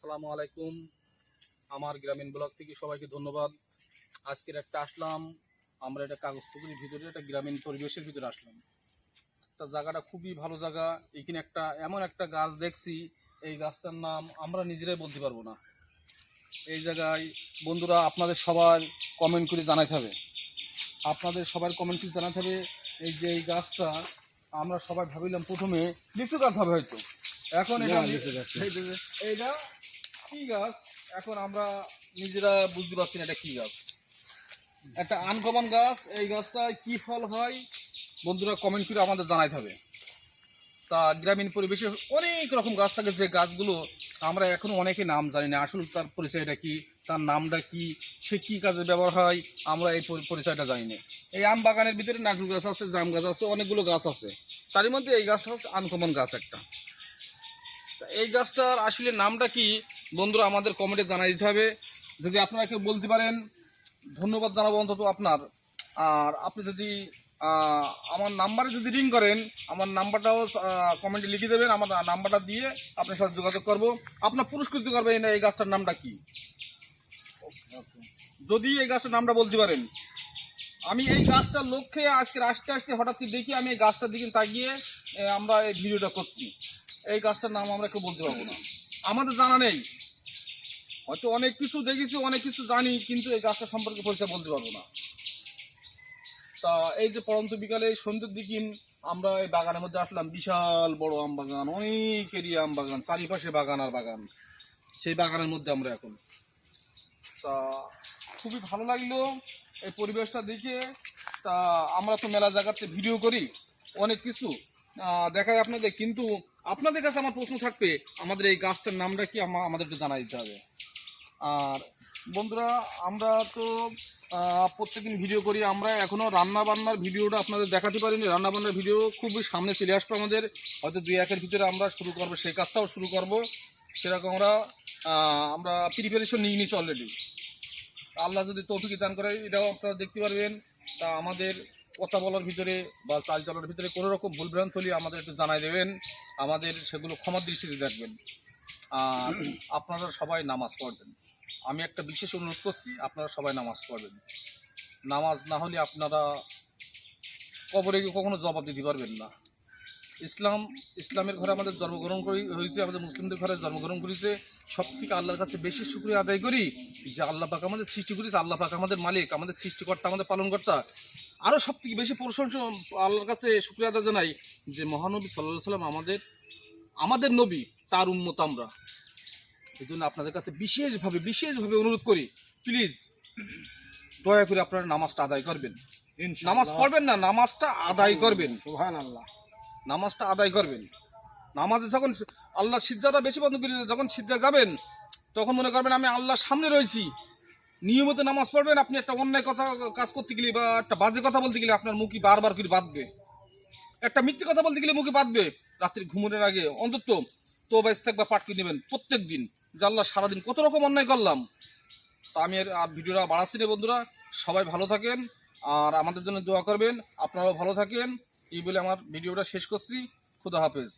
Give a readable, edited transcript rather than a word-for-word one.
আসসালামু আলাইকুম। আমার গ্রামীণ ব্লগ থেকে সবাইকে ধন্যবাদ। আজকের একটা আসলাম, আমরা এটা কাগজপুকুরের ভিতরে একটা গ্রামীণ পরিবেশের ভিতরে আসলাম। তা জায়গাটা খুবই ভালো জায়গা। এখানে এমন একটা গাছ দেখছি, এই গাছটার নাম আমরা নিজেরাই বলতে পারবো না। এই জায়গায় বন্ধুরা আপনাদের সবার কমেন্ট করে জানাতে হবে, এই যে এই গাছটা আমরা সবাই ভাবিলাম প্রথমে লিচু গাছ হবে হয়তো। এখন এইটা কি গাছ এখন আমরা নিজেরা বুঝতে পারছি না এটা কি গাছ। একটা আনকমন গাছ, এই গাছটায় কি ফল হয় বন্ধুরা কমেন্ট করে আমাদের জানাইতে হবে। তা গ্রামীণ পরিবেশে অনেক রকম গাছ থাকে, যে গাছগুলো আমরা এখনো অনেকে নাম জানি না, আসলে তার পরিচয়টা কি, তার নামটা কি, সে কি কাজে ব্যবহার হয়, আমরা এই পরিচয়টা জানি না। এই আম বাগানের ভিতরে নারকেল গাছ আছে, জাম গাছ আছে, অনেকগুলো গাছ আছে, তারই মধ্যে এই গাছটা হচ্ছে আনকমন গাছ একটা। এই গাছটার আসলে নামটা কি বন্ধুরা আমাদের কমেন্টে জানাই দিতে হবে। যদি আপনারা কেউ বলতে পারেন ধন্যবাদ জানাবো অন্তত আপনার। আর আপনি যদি আমার নাম্বারে যদি রিং করেন, আমার নাম্বারটাও কমেন্টে লিখে দেবেন, আমার নাম্বারটা দিয়ে আপনার সাথে যোগাযোগ করবো, আপনার পুরস্কৃত করবেন এই গাছটার নামটা কি। যদি এই গাছটার নামটা বলতে পারেন, আমি এই গাছটার লক্ষ্যে আজকে আসতে আসতে হঠাৎ করে দেখি, আমি এই গাছটার দিকে তাকিয়ে আমরা এই ভিডিওটা করছি। এই গাছটার নাম আমরা কেউ বলতে পারবো না, আমাদের জানা নেই। হয়তো অনেক কিছু দেখেছি, অনেক কিছু জানি, কিন্তু এই গাছটা সম্পর্কে পরিচয় বলতে পারবো না। তা এই যে পরন্ত বিকালে সন্ধ্যের দিকে আমরা এই বাগানের মধ্যে আসলাম, বিশাল বড় আম বাগান, অনেক এরিয়া আম বাগান, চারিপাশে বাগান আর বাগান। সেই বাগানের মধ্যে আমরা এখন। তা খুবই ভালো লাগলো এই পরিবেশটা দেখে। তা আমরা তো মেলা জায়গাতে ভিডিও করি, অনেক কিছু দেখাই আপনাদের, কিন্তু আপনাদের কাছে আমার প্রশ্ন থাকবে, আমাদের এই গাছটার নামটা কি আমাদেরকে জানাই দিতে হবে। আর বন্ধুরা আমরা তো প্রত্যেকদিন ভিডিও করি, আমরা এখনও রান্না বান্নার ভিডিওটা আপনাদের দেখাতে পারিনি। রান্না বান্নার ভিডিও খুবই সামনে চলে আসবে আমাদের, হয়তো 2-1 ভিতরে আমরা শুরু করবো, সেই কাজটাও শুরু করব। সেরকম আমরা প্রিপারেশন নিয়ে নিয়েছি অলরেডি। আল্লাহ যদি তৌফিক দান করে এটাও আপনারা দেখতে পারবেন। তা আমাদের কথা বলার ভিতরে বা চাল চলার ভিতরে কোনো রকম ভুলভ্রান্ত হলে আমাদের একটু জানাই দেবেন, আমাদের সেগুলো ক্ষমার দৃষ্টিতে দেখবেন। আর আপনারা সবাই নামাজ পড়বেন, আমি একটা বিশেষ অনুরোধ করছি, আপনারা সবাই নামাজ পড়বেন। নামাজ না হলে আপনারা কবরে গিয়ে কখনো জবাব দিতে পারবেন না। ইসলামের ঘরে আমাদের জন্মগ্রহণ হয়েছে, আমাদের মুসলিমদের ঘরে জন্মগ্রহণ করেছে। সব থেকে আল্লাহর কাছে বেশি শুকরিয়া আদায় করি যে আল্লাহ পাক আমাদের সৃষ্টি করেছে, আল্লাহ পাক আমাদের মালিক, আমাদের সৃষ্টিকর্তা, আমাদের পালনকর্তা। আরও সব থেকে বেশি প্রশংসা আল্লাহর কাছে শুকরিয়া আদায় জানাই যে মহানবী সাল্লাল্লাহু আলাইহি সাল্লাম আমাদের নবী, তার উম্মত আমরা। এই জন্য আপনাদের কাছে বিশেষভাবে অনুরোধ করি, প্লিজ দয়া করে আপনারা নামাজটা আদায় করবেন। নামাজ পড়বেন না, নামাজটা আদায় করবেন। সুবহানাল্লাহ, নামাজটা আদায় করবেন। নামাজে যখন আল্লাহ সিজদাটা বেশি বন্ধ করে, যখন সিজদা যাবেন তখন মনে করবেন আমি আল্লাহর সামনে রয়েছি। নিয়মিত নামাজ পড়বেন। আপনি একটা অন্যায় কাজ করতে গেলে বা একটা বাজে কথা বলতে গেলে আপনার মুখই বারবার করে বাঁধবে, একটা মিথ্যে কথা বলতে গেলে মুখে বাঁধবে। রাত্রি ঘুমানোর আগে অন্তত তওবা ইস্তেগফার পাঠ করে নেবেন প্রত্যেক দিন, যে আল্লাহ সারাদিন কত রকম অন্যায় করলাম। তা আমি আর ভিডিওটা বাড়াচ্ছি না বন্ধুরা, সবাই ভালো থাকেন আর আমাদের জন্য দোয়া করবেন, আপনারাও ভালো থাকেন। এই বলে আমার ভিডিওটা শেষ করছি। খুদা হাফেজ।